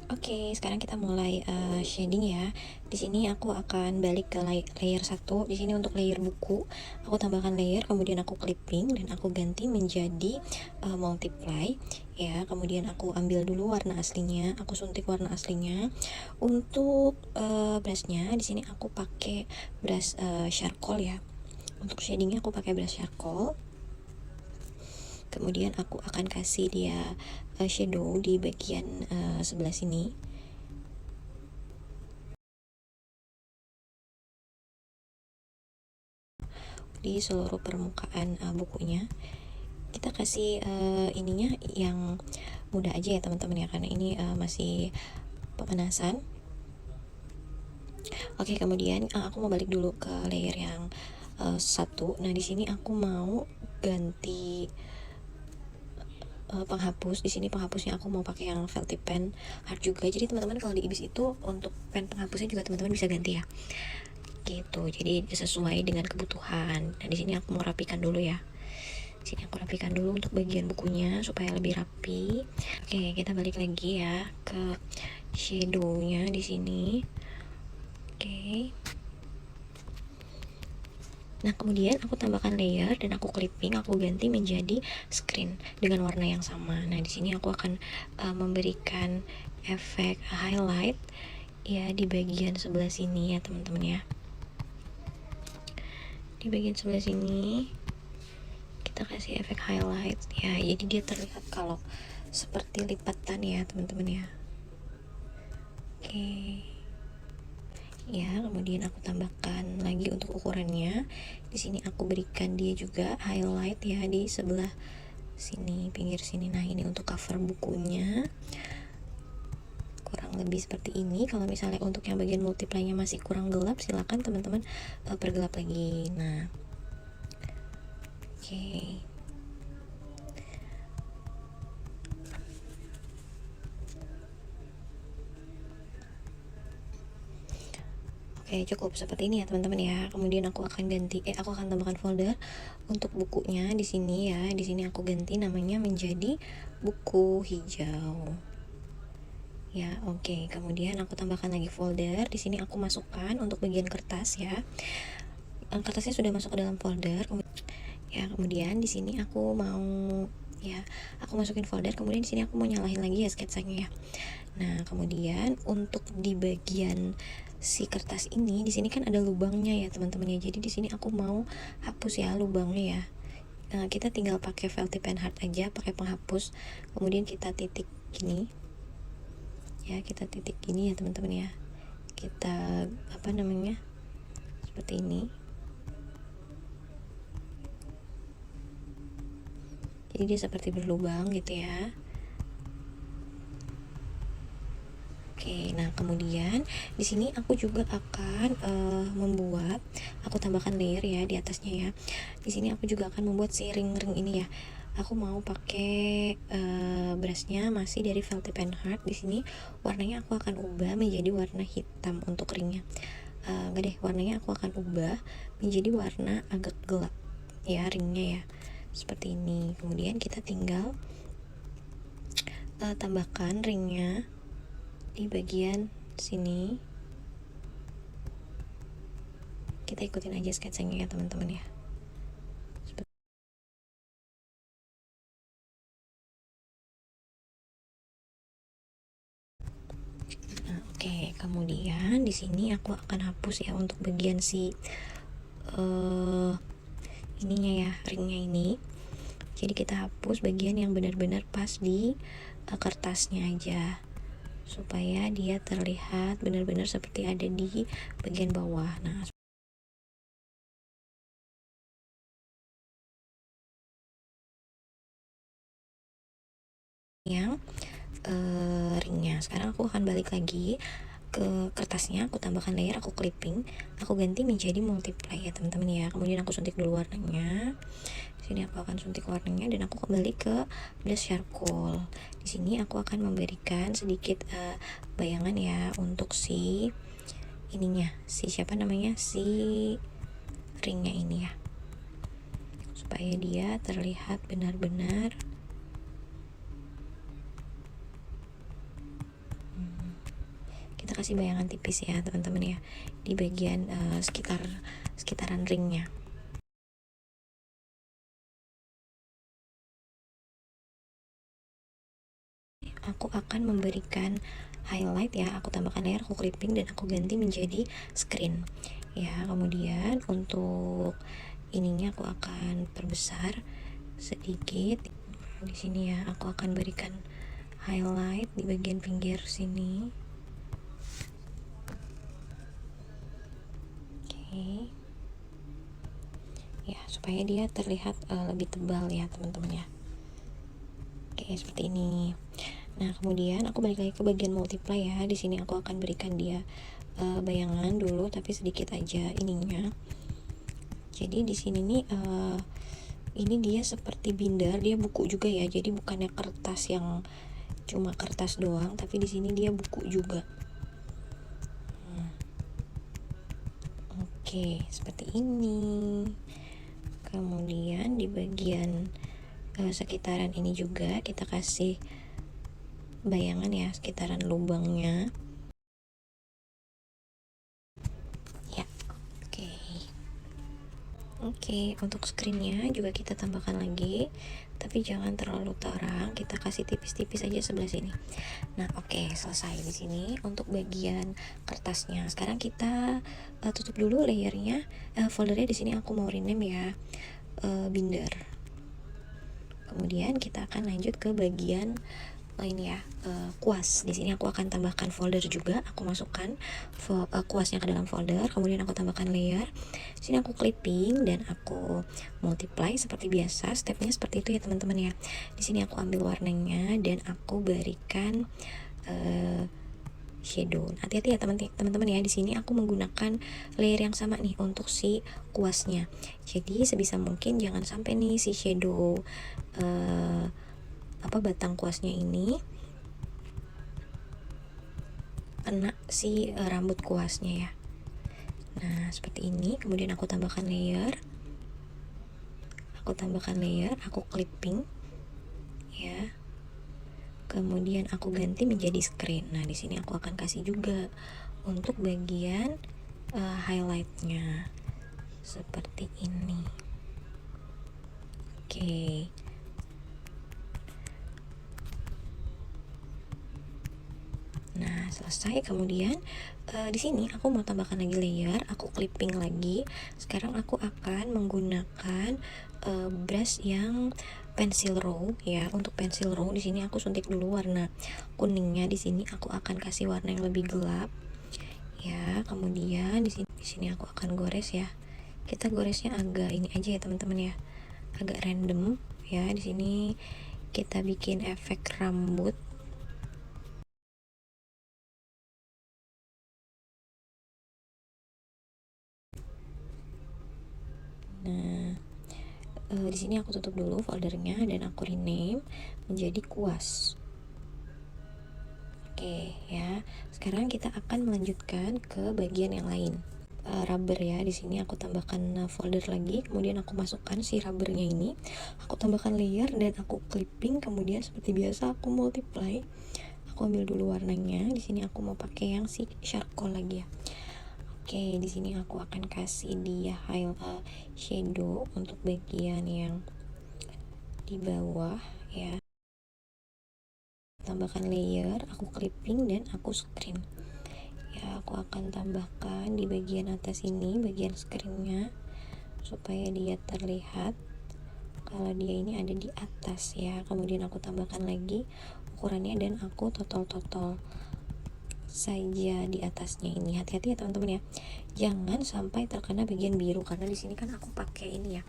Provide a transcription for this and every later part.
Oke, sekarang kita mulai shading ya. Di sini aku akan balik ke layer 1. Di sini untuk layer buku, aku tambahkan layer, kemudian aku clipping dan aku ganti menjadi multiply ya. Kemudian aku ambil dulu warna aslinya, aku suntik warna aslinya. Untuk brushnya di sini aku pakai brush charcoal ya. Untuk shadingnya aku pakai brush charcoal. Kemudian aku akan kasih dia shadow di bagian sebelah sini di seluruh permukaan bukunya. Kita kasih ininya yang mudah aja ya teman-teman ya, karena ini masih pemanasan. Oke, kemudian aku mau balik dulu ke layer yang satu. Nah, di sini aku mau ganti penghapus. Di sini penghapusnya aku mau pakai yang Velty pen hard juga. Jadi teman-teman kalau di Ibis itu untuk pen penghapusnya juga teman-teman bisa ganti ya. Gitu. Jadi sesuai dengan kebutuhan. Nah, di sini aku mau rapikan dulu ya. Sini aku rapikan dulu untuk bagian bukunya supaya lebih rapi. Oke, kita balik lagi ya ke shadownya di sini. Oke. Nah, kemudian aku tambahkan layer dan aku clipping, aku ganti menjadi screen dengan warna yang sama. Nah, di sini aku akan memberikan efek highlight ya di bagian sebelah sini ya, teman-teman ya. Di bagian sebelah sini kita kasih efek highlight ya, jadi dia terlihat kalau seperti lipatan ya, teman-teman ya. Oke. Ya, kemudian aku tambahkan lagi untuk ukurannya. Di sini aku berikan dia juga highlight ya di sebelah sini, pinggir sini. Nah, ini untuk cover bukunya. Kurang lebih seperti ini. Kalau misalnya untuk yang bagian multiply-nya masih kurang gelap, silakan teman-teman pergelap lagi. Nah, oke. Oke, cukup seperti ini ya teman-teman ya. Kemudian aku akan aku akan tambahkan folder untuk bukunya di sini ya. Di sini aku ganti namanya menjadi buku hijau. Ya, oke. Kemudian aku tambahkan lagi folder. Di sini aku masukkan untuk bagian kertas ya. Kertasnya sudah masuk ke dalam folder. Ya, kemudian di sini aku mau ya, aku masukin folder. Kemudian di sini aku mau nyalahin lagi ya sketsanya ya. Nah, kemudian untuk di bagian si kertas ini, di sini kan ada lubangnya ya teman-teman ya. Jadi di sini aku mau hapus ya lubangnya ya. Nah, kita tinggal pakai Velty pen hard aja, pakai penghapus. Kemudian kita titik gini. Ya, kita titik gini ya teman-teman ya. Kita apa namanya? Seperti ini. Jadi dia seperti berlubang gitu ya. Oke, nah kemudian di sini aku juga akan membuat, aku tambahkan layer ya di atasnya ya. Di sini aku juga akan membuat si ring-ring ini ya. Aku mau pakai brushnya masih dari Velty pen hard. Di sini warnanya aku akan ubah menjadi warna hitam untuk ringnya. Enggak deh, warnanya aku akan ubah menjadi warna agak gelap ya ringnya ya. Seperti ini. Kemudian kita tinggal tambahkan ringnya di bagian sini. Kita ikutin aja sketsanya ya teman-teman ya. Nah, oke, kemudian di sini aku akan hapus ya untuk bagian si ininya ya, ringnya ini. Jadi kita hapus bagian yang benar-benar pas di kertasnya aja, supaya dia terlihat benar-benar seperti ada di bagian bawah. Nah, yang ringnya. Sekarang aku akan balik lagi ke kertasnya, aku tambahkan layer, aku clipping, aku ganti menjadi multiply ya teman-teman ya. Kemudian aku suntik dulu warnanya. Sini aku akan suntik warnanya dan aku kembali ke brush charcoal. Di sini aku akan memberikan sedikit bayangan ya untuk si ininya, si siapa namanya, si ringnya ini ya, supaya dia terlihat benar-benar kasih bayangan tipis ya teman-teman ya, di bagian sekitaran ringnya. Aku akan memberikan highlight ya, aku tambahkan layer, aku clipping, dan aku ganti menjadi screen ya. Kemudian untuk ininya aku akan perbesar sedikit di sini ya. Aku akan berikan highlight di bagian pinggir sini. Oke. Ya, supaya dia terlihat lebih tebal ya teman-teman ya. Oke, seperti ini. Nah, kemudian aku balik lagi ke bagian multiply ya. Di sini aku akan berikan dia bayangan dulu, tapi sedikit aja ininya. Jadi di sini nih ini dia seperti binder, dia buku juga ya. Jadi bukannya kertas yang cuma kertas doang, tapi di sini dia buku juga. Oke, seperti ini. Kemudian di bagian sekitaran ini juga kita kasih bayangan ya, sekitaran lubangnya ya. Oke, untuk screennya juga kita tambahkan lagi, tapi jangan terlalu terang, kita kasih tipis-tipis aja sebelah sini. Nah, oke, selesai di sini untuk bagian kertasnya. Sekarang kita tutup dulu layernya, foldernya. Di sini aku mau rename ya, binder. Kemudian kita akan lanjut ke bagian ini ya, kuas. Di sini aku akan tambahkan folder juga. Aku masukkan kuasnya ke dalam folder, kemudian aku tambahkan layer. Di sini aku clipping dan aku multiply seperti biasa. Stepnya seperti itu ya teman-teman ya. Di sini aku ambil warnanya dan aku berikan shadow. Hati-hati ya teman-teman ya. Di sini aku menggunakan layer yang sama nih untuk si kuasnya. Jadi sebisa mungkin jangan sampai nih si shadow batang kuasnya ini kena si rambut kuasnya ya. Nah, seperti ini. Kemudian aku tambahkan layer. Aku clipping ya. Kemudian aku ganti menjadi screen. Nah, di sini aku akan kasih juga untuk bagian highlightnya seperti ini. Oke. Nah, selesai. Kemudian di sini aku mau tambahkan lagi layer, aku clipping lagi. Sekarang aku akan menggunakan brush yang pencil row ya. Untuk pencil row di sini aku suntik dulu warna kuningnya. Di sini aku akan kasih warna yang lebih gelap ya. Kemudian di sini aku akan gores ya. Kita goresnya agak ini aja ya teman-teman ya, agak random ya. Di sini kita bikin efek rambut. Nah, di sini aku tutup dulu foldernya dan aku rename menjadi kuas. Oke ya. Sekarang kita akan melanjutkan ke bagian yang lain. Rubber ya. Di sini aku tambahkan folder lagi, kemudian aku masukkan si rubbernya ini. Aku tambahkan layer dan aku clipping. Kemudian seperti biasa aku multiply. Aku ambil dulu warnanya. Di sini aku mau pakai yang si charcoal lagi ya. Oke, di sini aku akan kasih dia shadow untuk bagian yang di bawah ya. Tambahkan layer, aku clipping dan aku screen. Ya, aku akan tambahkan di bagian atas ini, bagian screennya, supaya dia terlihat kalau dia ini ada di atas ya. Kemudian aku tambahkan lagi ukurannya dan aku totol saja di atasnya ini. Hati-hati ya teman-teman ya, jangan sampai terkena bagian biru, karena di sini kan aku pakai ini ya,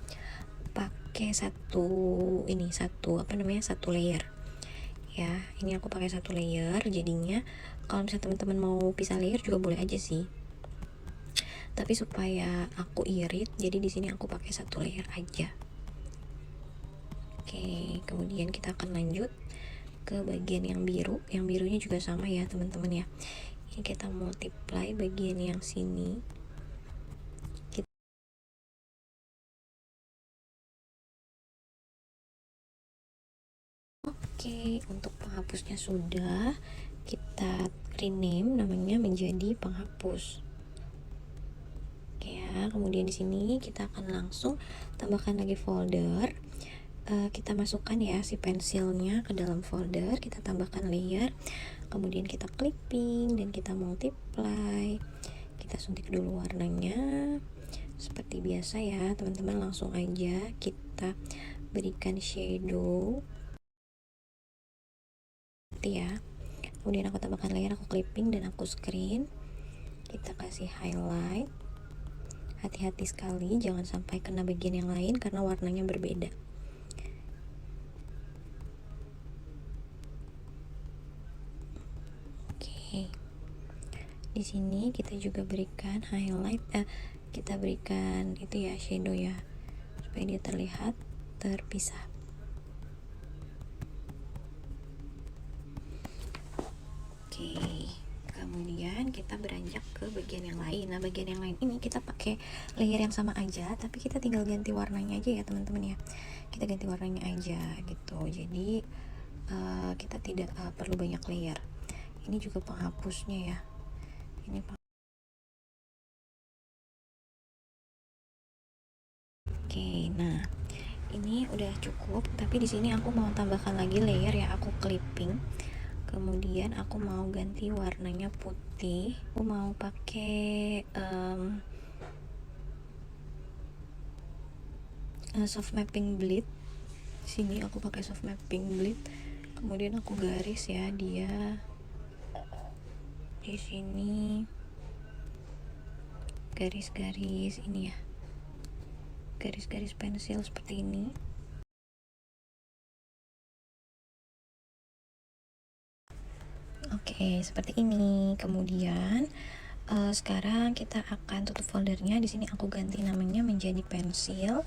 pakai satu layer ya. Ini aku pakai satu layer, jadinya kalau misalnya teman-teman mau pisah layer juga boleh aja sih, tapi supaya aku irit jadi di sini aku pakai satu layer aja. Oke, kemudian kita akan lanjut ke bagian yang biru. Yang birunya juga sama ya teman-teman ya. Ini kita multiply bagian yang sini. Oke, untuk penghapusnya sudah, kita rename namanya menjadi penghapus. Oke ya, kemudian di sini kita akan langsung tambahkan lagi folder. Kita masukkan ya si pensilnya ke dalam folder, kita tambahkan layer, kemudian kita clipping dan kita multiply. Kita suntik dulu warnanya seperti biasa ya teman-teman, langsung aja kita berikan shadow ya. Kemudian aku tambahkan layer, aku clipping dan aku screen. Kita kasih highlight. Hati-hati sekali jangan sampai kena bagian yang lain karena warnanya berbeda. Oke. Di sini kita juga berikan highlight, kita berikan itu ya shadow ya, supaya dia terlihat terpisah. Oke, kemudian kita beranjak ke bagian yang lain. Nah, bagian yang lain ini kita pakai layer yang sama aja, tapi kita tinggal ganti warnanya aja ya teman-teman ya. Kita ganti warnanya aja gitu. Jadi kita tidak perlu banyak layer. Ini juga penghapusnya ya. Ini Oke, nah ini udah cukup, tapi di sini aku mau tambahkan lagi layer ya, aku clipping. Kemudian aku mau ganti warnanya putih. Aku mau pakai soft mapping bleed. Sini aku pakai soft mapping bleed. Kemudian aku garis ya dia di sini, garis-garis ini ya, garis-garis pensil seperti ini. Oke, seperti ini. Kemudian sekarang kita akan tutup foldernya. Di sini aku ganti namanya menjadi pensil.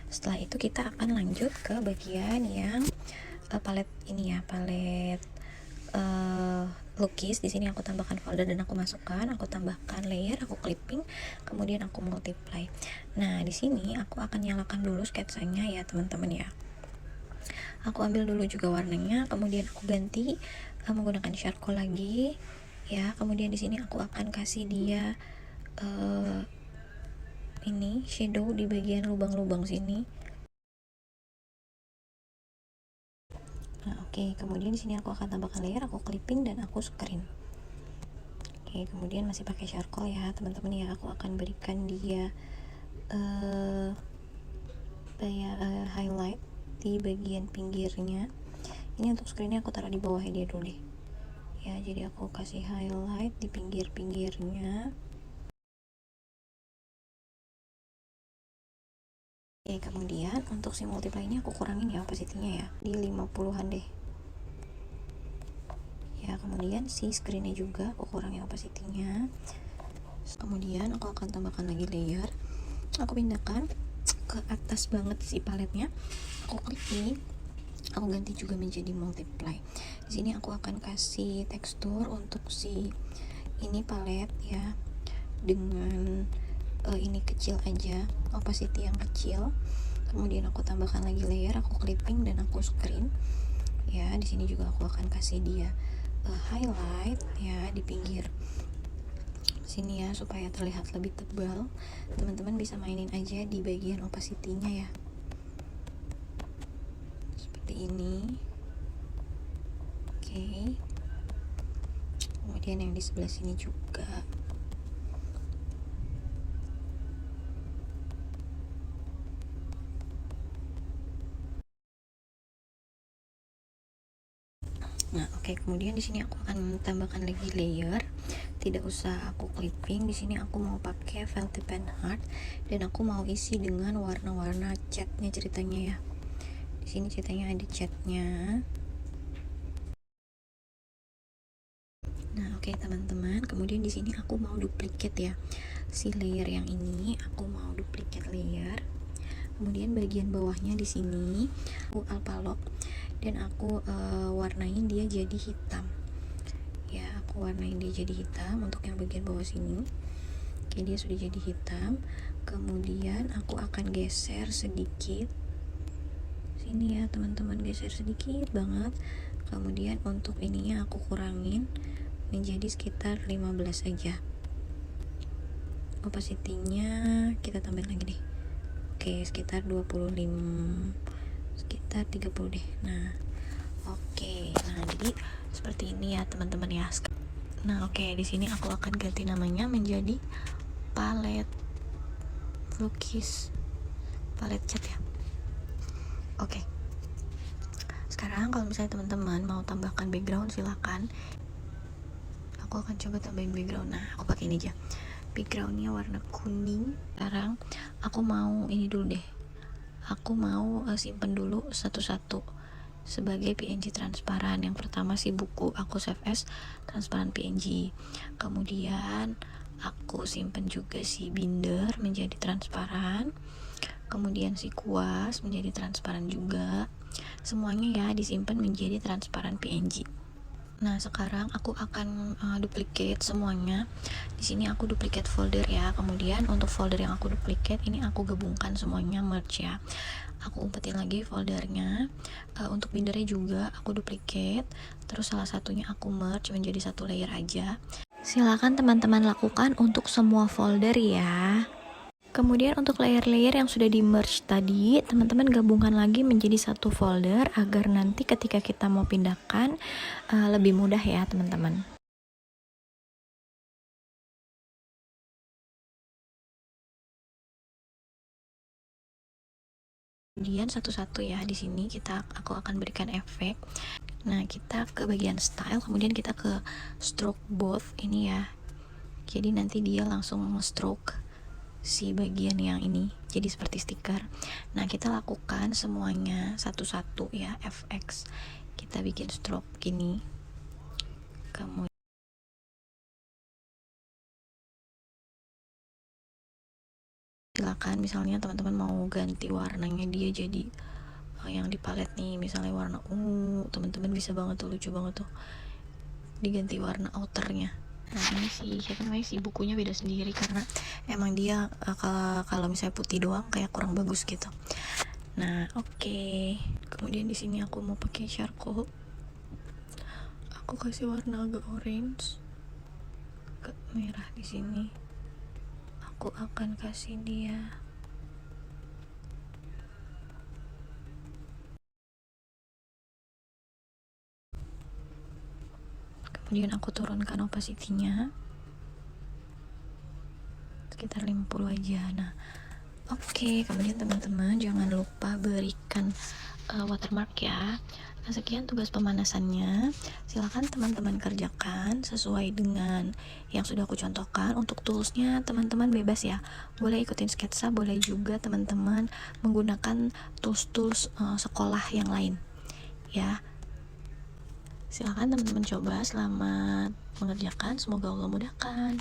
Setelah itu kita akan lanjut ke bagian yang palet ini ya, palet lukis. Di sini aku tambahkan folder dan aku masukkan, aku tambahkan layer, aku clipping, kemudian aku multiply. Nah, di sini aku akan nyalakan dulu sketsanya ya teman-teman ya. Aku ambil dulu juga warnanya, kemudian aku ganti menggunakan charcoal lagi ya. Kemudian di sini aku akan kasih dia ini shadow di bagian lubang-lubang sini. Nah, oke. Kemudian di sini aku akan tambahkan layer, aku clipping dan aku screen. Oke, kemudian masih pakai charcoal ya teman-teman ya. Aku akan berikan dia highlight di bagian pinggirnya. Ini untuk screennya aku taruh di bawah dia dulu deh ya. Jadi aku kasih highlight di pinggir-pinggirnya. Oke, kemudian untuk si multiply ini aku kurangin ya opacity-nya ya, di 50-an deh ya. Kemudian si screennya juga aku kurangi opacity-nya. Kemudian aku akan tambahkan lagi layer, aku pindahkan ke atas banget si paletnya, aku klik ini, aku ganti juga menjadi multiply. Di sini aku akan kasih tekstur untuk si ini palet ya, dengan ini kecil aja, opacity yang kecil. Kemudian aku tambahkan lagi layer, aku clipping dan aku screen ya. Di sini juga aku akan kasih dia highlight ya di pinggir sini ya, supaya terlihat lebih tebal. Teman-teman bisa mainin aja di bagian opacity-nya ya, seperti ini. Oke, kemudian yang di sebelah sini juga. Nah, oke. Kemudian di sini aku akan tambahkan lagi layer. Tidak usah aku clipping. Di sini aku mau pakai Velvet Pen Art dan aku mau isi dengan warna-warna catnya ceritanya ya. Di sini ceritanya ada catnya. Nah, oke teman-teman. Kemudian di sini aku mau duplicate ya. Si layer yang ini aku mau duplicate layer. Kemudian bagian bawahnya di sini aku alpha-lock dan aku warnain dia jadi hitam ya. Aku warnain dia jadi hitam untuk yang bagian bawah sini. Oke, dia sudah jadi hitam. Kemudian aku akan geser sedikit sini ya teman-teman, geser sedikit banget. Kemudian untuk ininya aku kurangin menjadi sekitar 15 saja. Opacity-nya kita tambahin lagi deh. Oke, sekitar 25, sekitar 30 deh. Nah, oke. Nah, jadi seperti ini ya teman-teman ya. Nah, oke, di sini aku akan ganti namanya menjadi palet lukis, palet cat ya. Oke. Sekarang kalau misalnya teman-teman mau tambahkan background, silakan. Aku akan coba tambahin background. Nah, aku pakai ini aja. Backgroundnya warna kuning. Sekarang aku mau ini dulu deh. Aku mau simpen dulu satu-satu sebagai PNG transparan. Yang pertama si buku aku save as transparan PNG. Kemudian aku simpen juga si binder menjadi transparan. Kemudian si kuas menjadi transparan juga. Semuanya ya disimpan menjadi transparan PNG. Nah, sekarang aku akan duplicate semuanya. Di sini aku duplicate folder ya. Kemudian untuk folder yang aku duplicate ini aku gabungkan semuanya, merge ya. Aku umpetin lagi foldernya. Untuk bindernya juga aku duplicate. Terus salah satunya aku merge menjadi satu layer aja. Silakan teman-teman lakukan untuk semua folder ya. Kemudian untuk layer-layer yang sudah di merge tadi, teman-teman gabungkan lagi menjadi satu folder agar nanti ketika kita mau pindahkan lebih mudah ya teman-teman. Kemudian satu-satu ya, di sini aku akan berikan efek. Nah, kita ke bagian style, kemudian kita ke stroke both ini ya. Jadi nanti dia langsung stroke si bagian yang ini jadi seperti stiker. Nah, kita lakukan semuanya satu-satu ya, FX. Kita bikin stroke gini. Kemudian silakan misalnya teman-teman mau ganti warnanya dia jadi yang di palet nih, misalnya warna ungu, teman-teman bisa banget tuh, lucu banget tuh, diganti warna outernya. Nah, ini sih siapa namanya, si bukunya beda sendiri karena emang dia kalau misalnya putih doang kayak kurang bagus gitu. Nah, oke. Kemudian di sini aku mau pakai charcoal. Aku kasih warna agak orange, agak merah di sini. Aku akan kasih dia kemudian aku turunkan opacity-nya sekitar 50 aja. Nah, oke. Kemudian teman-teman jangan lupa berikan watermark ya. Nah, sekian tugas pemanasannya. Silakan teman-teman kerjakan sesuai dengan yang sudah aku contohkan. Untuk toolsnya teman-teman bebas ya, boleh ikutin sketsa, boleh juga teman-teman menggunakan tools-tools sekolah yang lain ya. Silakan teman-teman coba. Selamat mengerjakan, semoga Allah mudahkan.